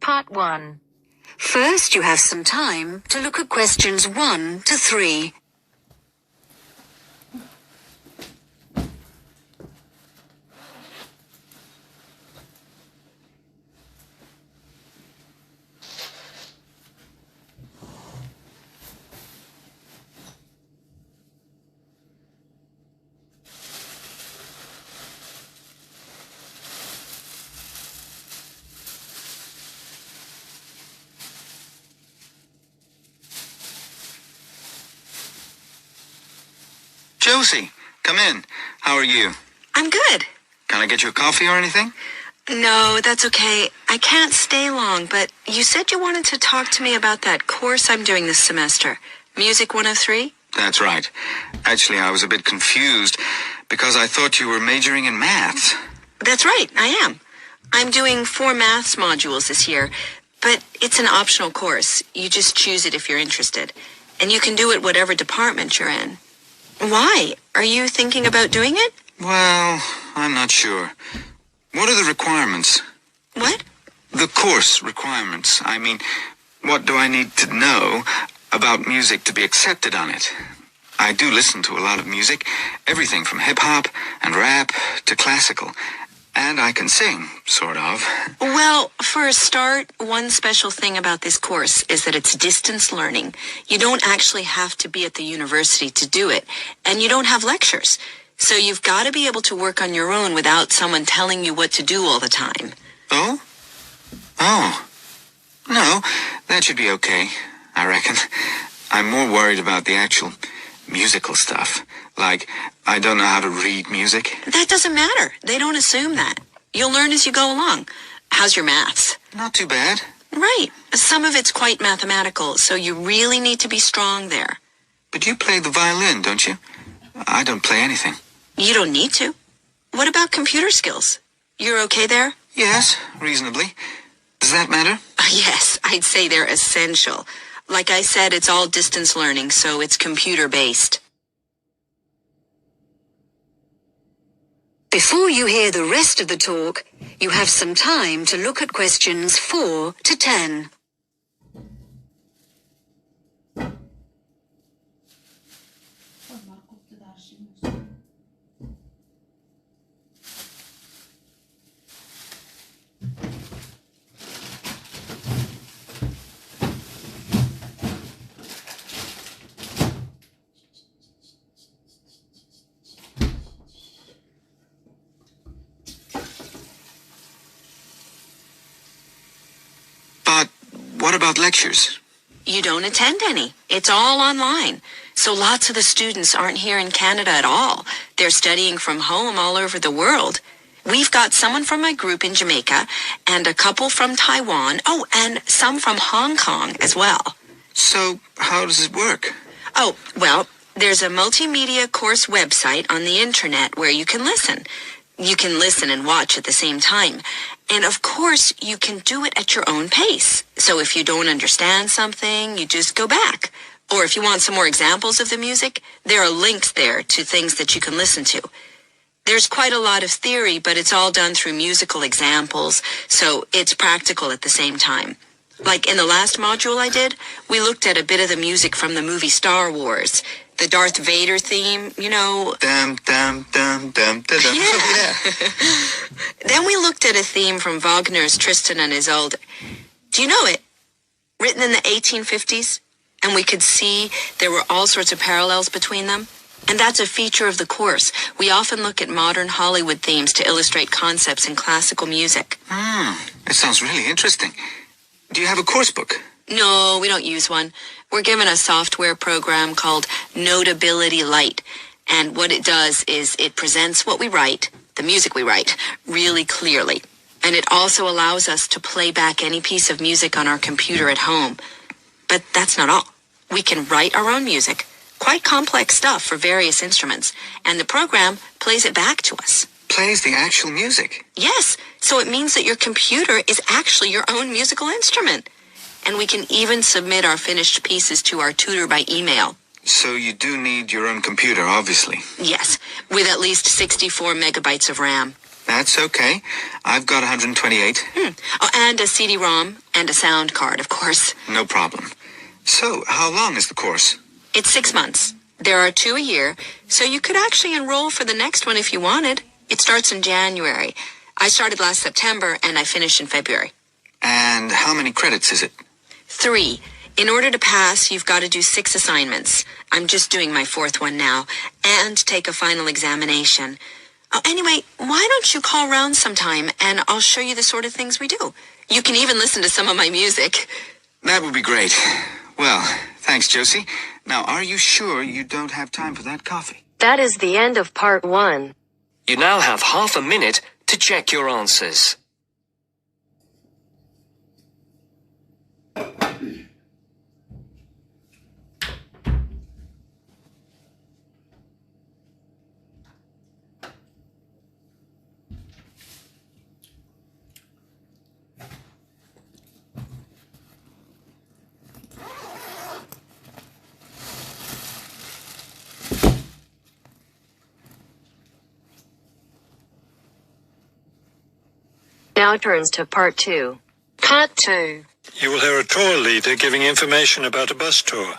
Part 1. First, you have some time to look at questions 1 to 3. Josie, come in. How are you? I'm good. Can I get you a coffee or anything? No, that's okay. I can't stay long, but you said you wanted to talk to me about that course I'm doing this semester, Music 103? That's right. Actually, I was a bit confused because I thought you were majoring in maths. That's right, I am. I'm doing 4 maths modules this year, but it's an optional course. You just choose it if you're interested. And you can do it whatever department you're in. Why? Are you thinking about doing it? Well, I'm not sure. What are the requirements? What? The course requirements. I mean, what do I need to know about music to be accepted on it? I do listen to a lot of music, everything from hip-hop and rap to classical. And I can sing, sort of. Well, for a start, one special thing about this course is that it's distance learning. You don't actually have to be at the university to do it, and you don't have lectures. So you've got to be able to work on your own without someone telling you what to do all the time. Oh? Oh. No, that should be okay, I reckon. I'm more worried about the actual musical stuff. Like, I don't know how to read music. That doesn't matter. They don't assume that. You'll learn as you go along. How's your maths? Not too bad. Right. Some of it's quite mathematical, so you really need to be strong there. But you play the violin, don't you? I don't play anything. You don't need to. What about computer skills? You're okay there? Yes, reasonably. Does that matter? Yes, I'd say they're essential. Like I said, it's all distance learning, so it's computer-based. Before you hear the rest of the talk, you have some time to look at questions 4 to 10. But what about lectures? You don't attend any. It's all online. So lots of the students aren't here in Canada at all. They're studying from home all over the world. We've got someone from my group in Jamaica and a couple from Taiwan. Oh, and some from Hong Kong as well. So, how does it work? Oh, well, there's a multimedia course website on the internet where you can listen. You can listen and watch at the same time. And of course, you can do it at your own pace. So if you don't understand something, you just go back. Or if you want some more examples of the music, there are links there to things that you can listen to. There's quite a lot of theory, but it's all done through musical examples, so it's practical at the same time. Like in the last module I did, we looked at a bit of the music from the movie Star Wars. The Darth Vader theme, you know. Dum, dum, dum, dum, dum, dum. Yeah. Then we looked at a theme from Wagner's Tristan and Isolde. Do you know it? Written in the 1850s. And we could see there were all sorts of parallels between them. And that's a feature of the course. We often look at modern Hollywood themes to illustrate concepts in classical music. It sounds really interesting. Do you have a course book? No, we don't use one. We're given a software program called Notability Lite. And what it does is it presents what we write, the music we write, really clearly. And it also allows us to play back any piece of music on our computer at home. But that's not all. We can write our own music, quite complex stuff for various instruments, and the program plays it back to us. Plays the actual music? Yes, so it means that your computer is actually your own musical instrument. And we can even submit our finished pieces to our tutor by email. So you do need your own computer, obviously. Yes, with at least 64 megabytes of RAM. That's okay. I've got 128. Oh, and a CD-ROM and a sound card, of course. No problem. So, how long is the course? It's 6 months. There are 2 a year, so you could actually enroll for the next one if you wanted. It starts in January. I started last September, and I finished in February. And how many credits is it? 3. In order to pass, you've got to do 6 assignments. I'm just doing my 4th one now, and take a final examination. Oh, anyway, why don't you call round sometime, and I'll show you the sort of things we do. You can even listen to some of my music. That would be great. Well, thanks, Josie. Now, are you sure you don't have time for that coffee? That is the end of part 1. You now have half a minute to check your answers. Now turns to part 2. Part 2. You will hear a tour leader giving information about a bus tour.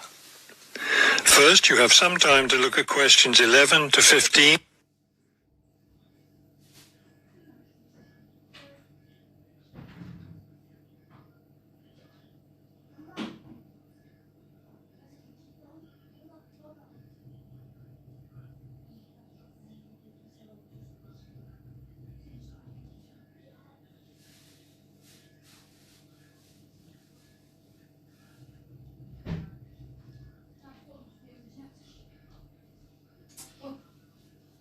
First, you have some time to look at questions 11 to 15.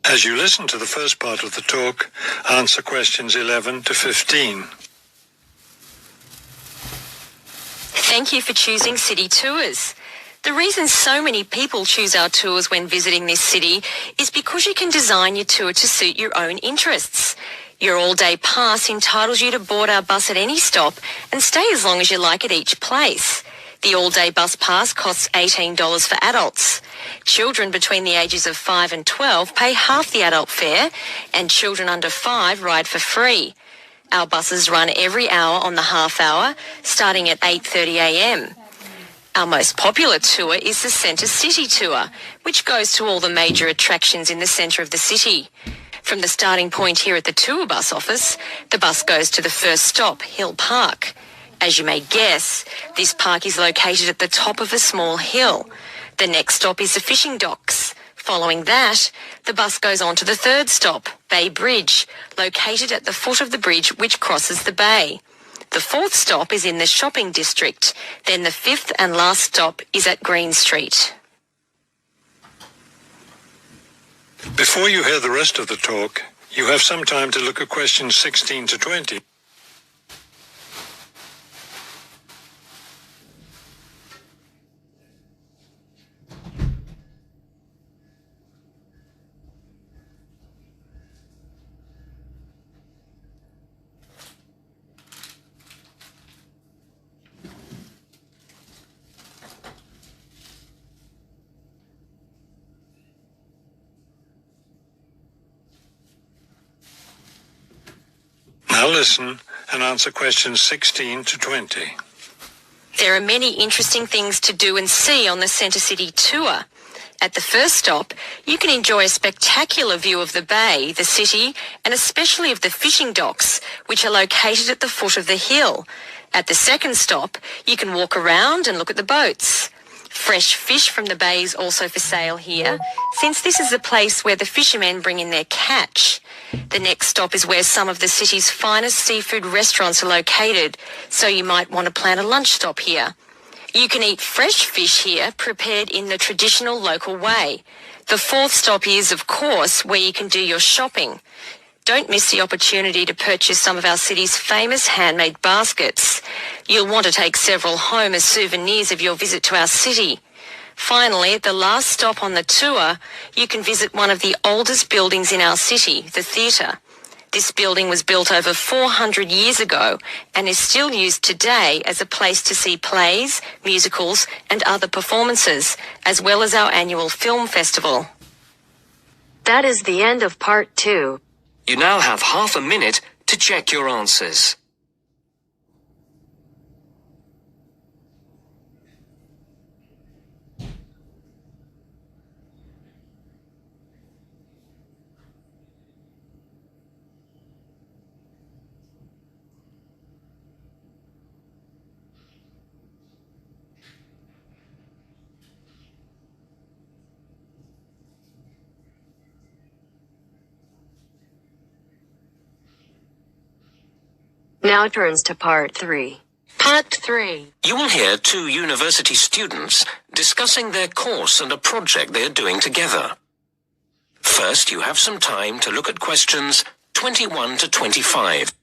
As you listen to the first part of the talk, answer questions 11 to 15. Thank you for choosing City Tours. The reason so many people choose our tours when visiting this city is because you can design your tour to suit your own interests. Your all-day pass entitles you to board our bus at any stop and stay as long as you like at each place. The all-day bus pass costs $18 for adults. Children between the ages of 5 and 12 pay half the adult fare, and children under 5 ride for free. Our buses run every hour on the half hour, starting at 8:30 a.m. Our most popular tour is the Centre City Tour, which goes to all the major attractions in the centre of the city. From the starting point here at the tour bus office, the bus goes to the first stop, Hill Park. As you may guess, this park is located at the top of a small hill. The next stop is the fishing docks. Following that, the bus goes on to the third stop, Bay Bridge, located at the foot of the bridge which crosses the bay. The fourth stop is in the shopping district. Then the fifth and last stop is at Green Street. Before you hear the rest of the talk, you have some time to look at questions 16 to 20. Now listen and answer questions 16 to 20. There are many interesting things to do and see on the Centre City Tour. At the first stop, you can enjoy a spectacular view of the bay, the city, and especially of the fishing docks, which are located at the foot of the hill. At the second stop, you can walk around and look at the boats. Fresh fish from the bay is also for sale here, since this is the place where the fishermen bring in their catch. The next stop is where some of the city's finest seafood restaurants are located, so you might want to plan a lunch stop here. You can eat fresh fish here, prepared in the traditional local way. The fourth stop is, of course, where you can do your shopping. Don't miss the opportunity to purchase some of our city's famous handmade baskets. You'll want to take several home as souvenirs of your visit to our city. Finally, at the last stop on the tour, you can visit one of the oldest buildings in our city, the theatre. This building was built over 400 years ago and is still used today as a place to see plays, musicals and other performances, as well as our annual film festival. That is the end of part 2. You now have half a minute to check your answers. Now turns to part 3. Part 3. You will hear two university students discussing their course and a project they are doing together. First, you have some time to look at questions 21 to 25.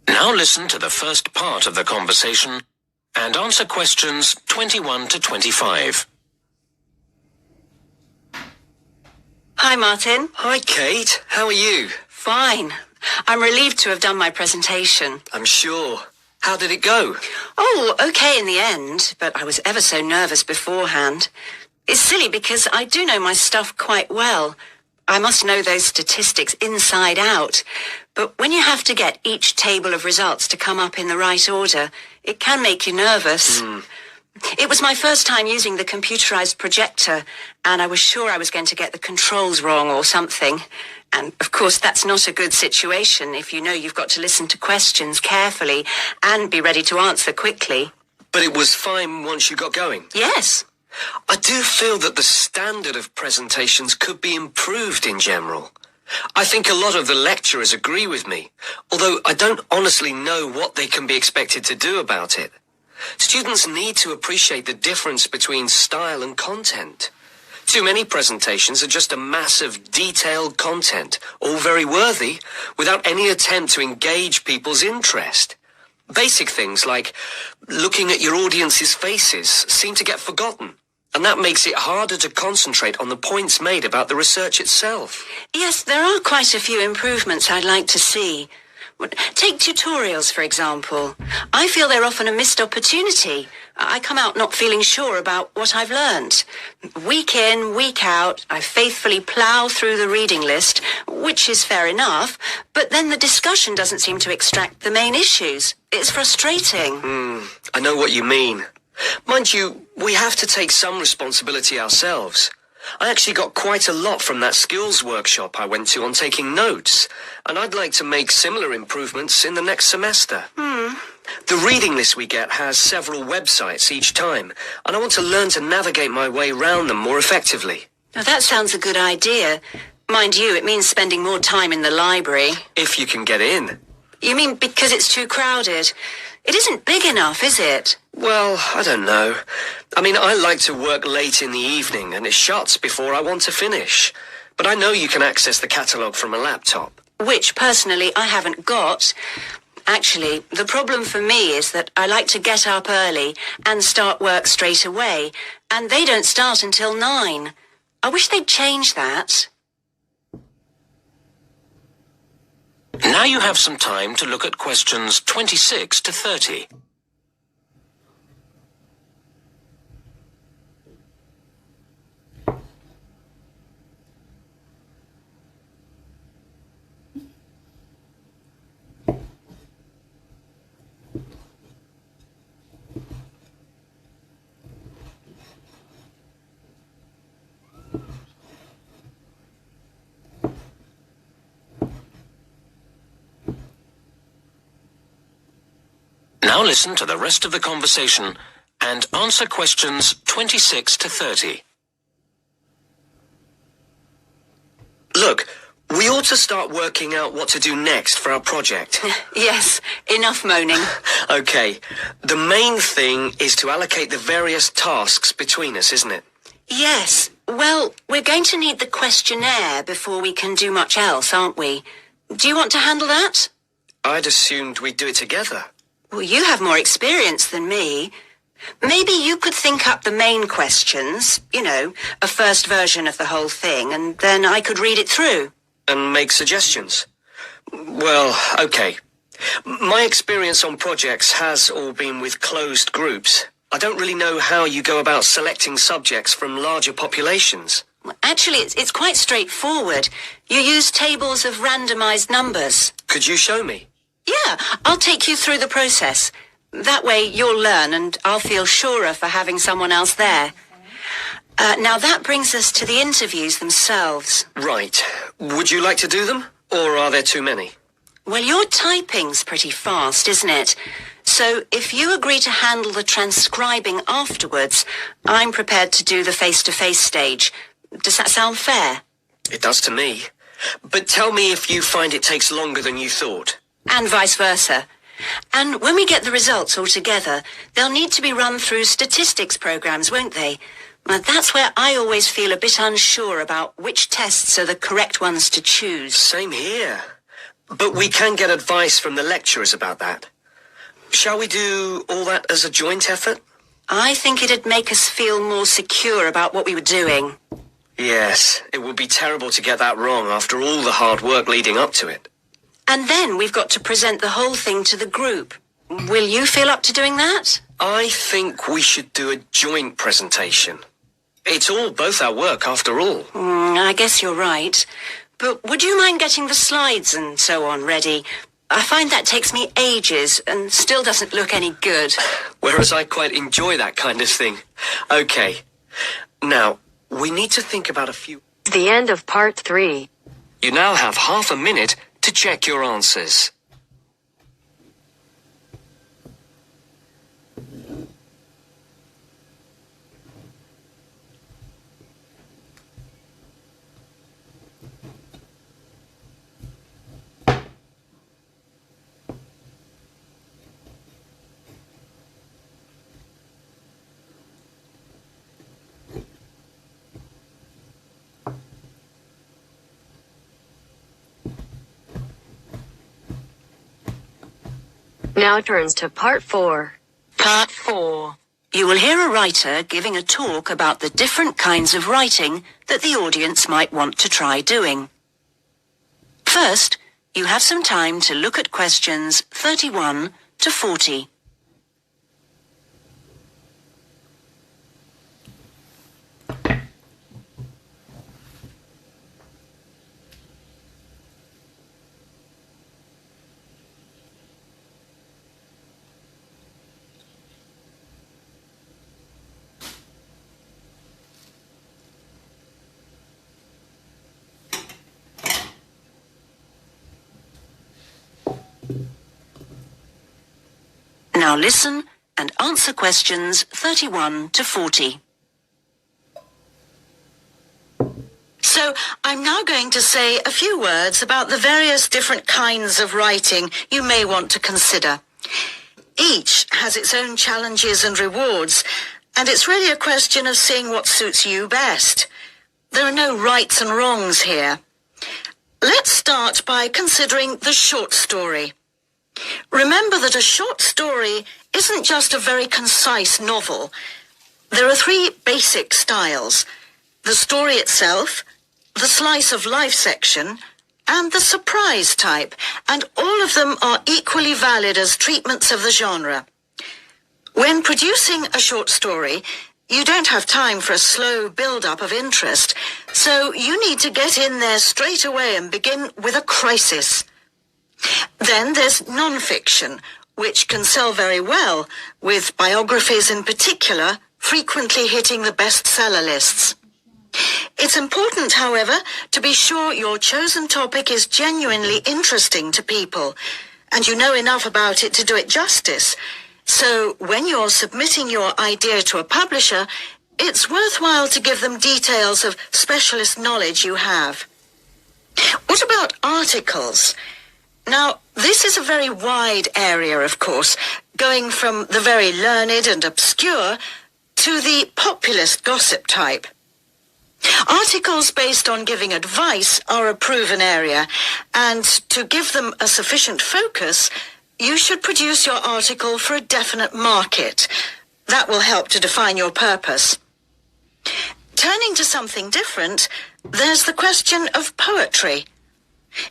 Now listen to the first part of the conversation and answer questions 21 to 25. Hi, Martin. Hi, Kate. How are you? Fine. I'm relieved to have done my presentation. I'm sure. How did it go? Oh, okay in the end, but I was ever so nervous beforehand. It's silly because I do know my stuff quite well. I must know those statistics inside out. But when you have to get each table of results to come up in the right order, it can make you nervous. It was my first time using the computerized projector, and I was sure I was going to get the controls wrong or something. And, of course, that's not a good situation if you know you've got to listen to questions carefully and be ready to answer quickly. But it was fine once you got going. Yes. I do feel that the standard of presentations could be improved in general. I think a lot of the lecturers agree with me, although I don't honestly know what they can be expected to do about it. Students need to appreciate the difference between style and content. Too many presentations are just a mass of detailed content, all very worthy, without any attempt to engage people's interest. Basic things like looking at your audience's faces seem to get forgotten, and that makes it harder to concentrate on the points made about the research itself. Yes, there are quite a few improvements I'd like to see. Take tutorials, for example. I feel they're often a missed opportunity. I come out not feeling sure about what I've learned. Week in, week out, I faithfully plough through the reading list, which is fair enough, but then the discussion doesn't seem to extract the main issues. It's frustrating. I know what you mean. Mind you, we have to take some responsibility ourselves. I actually got quite a lot from that skills workshop I went to on taking notes, and I'd like to make similar improvements in the next semester. The reading list we get has several websites each time, and I want to learn to navigate my way round them more effectively. Now, that sounds a good idea. Mind you, it means spending more time in the library. If you can get in. You mean because it's too crowded? It isn't big enough, is it? Well, I don't know. I mean, I like to work late in the evening, and it shuts before I want to finish. But I know you can access the catalogue from a laptop. Which, personally, I haven't got. Actually, the problem for me is that I like to get up early and start work straight away, and they don't start until 9. I wish they'd change that. Now you have some time to look at questions 26 to 30. Now listen to the rest of the conversation and answer questions 26 to 30. Look, we ought to start working out what to do next for our project. Yes, enough moaning. Okay, the main thing is to allocate the various tasks between us, isn't it? Yes. Well, we're going to need the questionnaire before we can do much else, aren't we? Do you want to handle that? I'd assumed we'd do it together. Well, you have more experience than me. Maybe you could think up the main questions, a first version of the whole thing, and then I could read it through. And make suggestions? Well, okay. My experience on projects has all been with closed groups. I don't really know how you go about selecting subjects from larger populations. Actually, it's quite straightforward. You use tables of randomized numbers. Could you show me? Yeah, I'll take you through the process. That way you'll learn and I'll feel surer for having someone else there. Now that brings us to the interviews themselves. Right. Would you like to do them? Or are there too many? Well, your typing's pretty fast, isn't it? So if you agree to handle the transcribing afterwards, I'm prepared to do the face-to-face stage. Does that sound fair? It does to me. But tell me if you find it takes longer than you thought. And vice versa. And when we get the results all together, they'll need to be run through statistics programs, won't they? Well, that's where I always feel a bit unsure about which tests are the correct ones to choose. Same here. But we can get advice from the lecturers about that. Shall we do all that as a joint effort? I think it'd make us feel more secure about what we were doing. Yes, it would be terrible to get that wrong after all the hard work leading up to it. And then we've got to present the whole thing to the group. Will you feel up to doing that? I think we should do a joint presentation. It's all both our work after all. I guess you're right. But would you mind getting the slides and so on ready? I find that takes me ages and still doesn't look any good. Whereas I quite enjoy that kind of thing. Okay. Now, we need to think about a few... The end of part 3. You now have half a minute to check your answers. Now turns to part 4. Part 4. You will hear a writer giving a talk about the different kinds of writing that the audience might want to try doing. First, you have some time to look at questions 31 to 40. Now listen and answer questions 31 to 40. So, I'm now going to say a few words about the various different kinds of writing you may want to consider. Each has its own challenges and rewards, and it's really a question of seeing what suits you best. There are no rights and wrongs here. Let's start by considering the short story. Remember that a short story isn't just a very concise novel. There are 3 basic styles: the story itself, the slice of life section, and the surprise type, and all of them are equally valid as treatments of the genre. When producing a short story, you don't have time for a slow build-up of interest, so you need to get in there straight away and begin with a crisis. Then there's non-fiction, which can sell very well, with biographies in particular frequently hitting the bestseller lists. It's important, however, to be sure your chosen topic is genuinely interesting to people, and you know enough about it to do it justice. So when you're submitting your idea to a publisher, it's worthwhile to give them details of specialist knowledge you have. What about articles? Now, this is a very wide area, of course, going from the very learned and obscure to the populist gossip type. Articles based on giving advice are a proven area, and to give them a sufficient focus, you should produce your article for a definite market. That will help to define your purpose. Turning to something different, there's the question of poetry.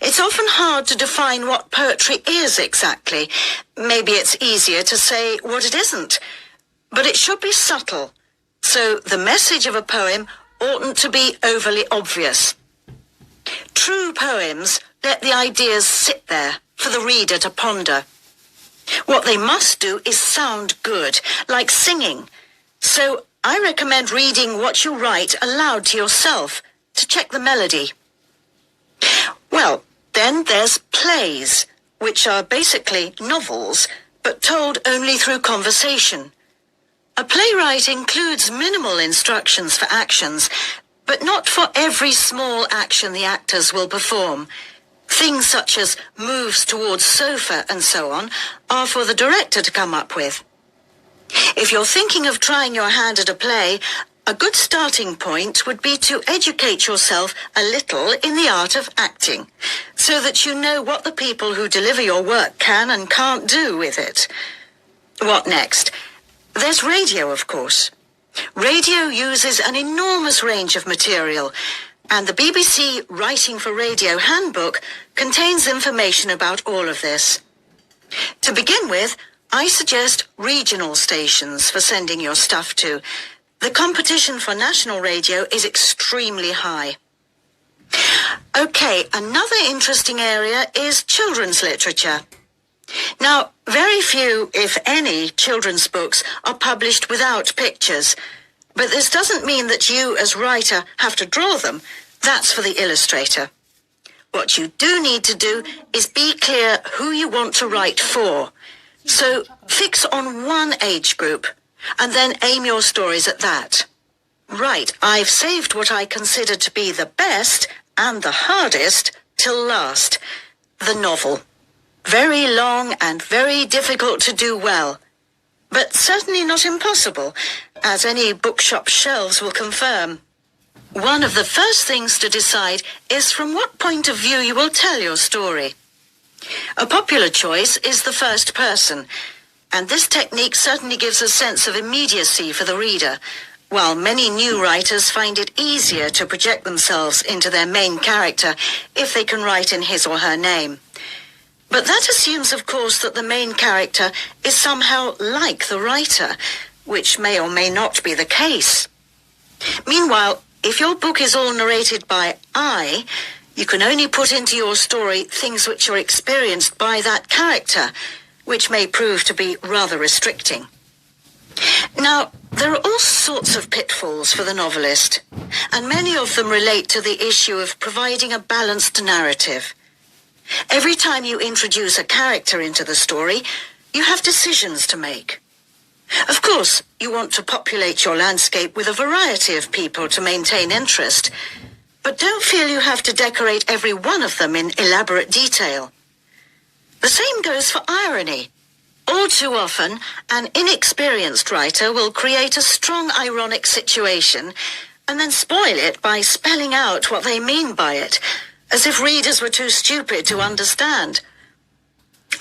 It's often hard to define what poetry is exactly. Maybe it's easier to say what it isn't. But it should be subtle, so the message of a poem oughtn't to be overly obvious. True poems let the ideas sit there for the reader to ponder. What they must do is sound good, like singing. So I recommend reading what you write aloud to yourself to check the melody. Well, then there's plays, which are basically novels, but told only through conversation. A playwright includes minimal instructions for actions, but not for every small action the actors will perform. Things such as moves towards sofa and so on are for the director to come up with. If you're thinking of trying your hand at a play, a good starting point would be to educate yourself a little in the art of acting, so that you know what the people who deliver your work can and can't do with it. What next? There's radio, of course. Radio uses an enormous range of material, and the BBC Writing for Radio Handbook contains information about all of this. To begin with, I suggest regional stations for sending your stuff to. The competition for national radio is extremely high. Okay, another interesting area is children's literature. Now, very few, if any, children's books are published without pictures, but this doesn't mean that you, as writer, have to draw them. That's for the illustrator. What you do need to do is be clear who you want to write for. So fix on one age group, and then aim your stories at that. Right, I've saved what I consider to be the best and the hardest till last, the novel. Very long and very difficult to do well, but certainly not impossible, as any bookshop shelves will confirm. One of the first things to decide is from what point of view you will tell your story. A popular choice is the first person, and this technique certainly gives a sense of immediacy for the reader, while many new writers find it easier to project themselves into their main character if they can write in his or her name. But that assumes, of course, that the main character is somehow like the writer, which may or may not be the case. Meanwhile, if your book is all narrated by I, you can only put into your story things which are experienced by that character, which may prove to be rather restricting. Now, there are all sorts of pitfalls for the novelist, and many of them relate to the issue of providing a balanced narrative. Every time you introduce a character into the story, you have decisions to make. Of course, you want to populate your landscape with a variety of people to maintain interest, but don't feel you have to decorate every one of them in elaborate detail. The same goes for irony. All too often, an inexperienced writer will create a strong ironic situation and then spoil it by spelling out what they mean by it, as if readers were too stupid to understand.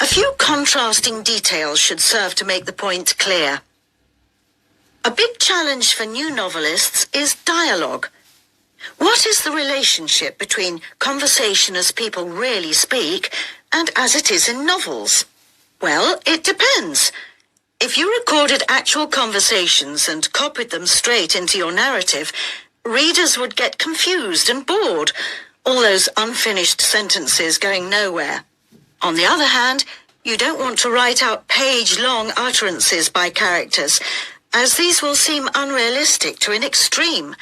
A few contrasting details should serve to make the point clear. A big challenge for new novelists is dialogue. What is the relationship between conversation as people really speak and as it is in novels? Well, it depends. If you recorded actual conversations and copied them straight into your narrative, readers would get confused and bored, all those unfinished sentences going nowhere. On the other hand, you don't want to write out page-long utterances by characters, as these will seem unrealistic to an extreme.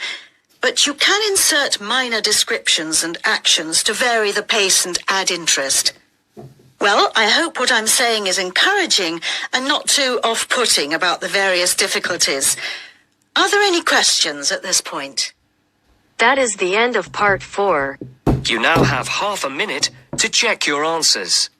But you can insert minor descriptions and actions to vary the pace and add interest. Well, I hope what I'm saying is encouraging and not too off-putting about the various difficulties. Are there any questions at this point? That is the end of part 4. You now have half a minute to check your answers.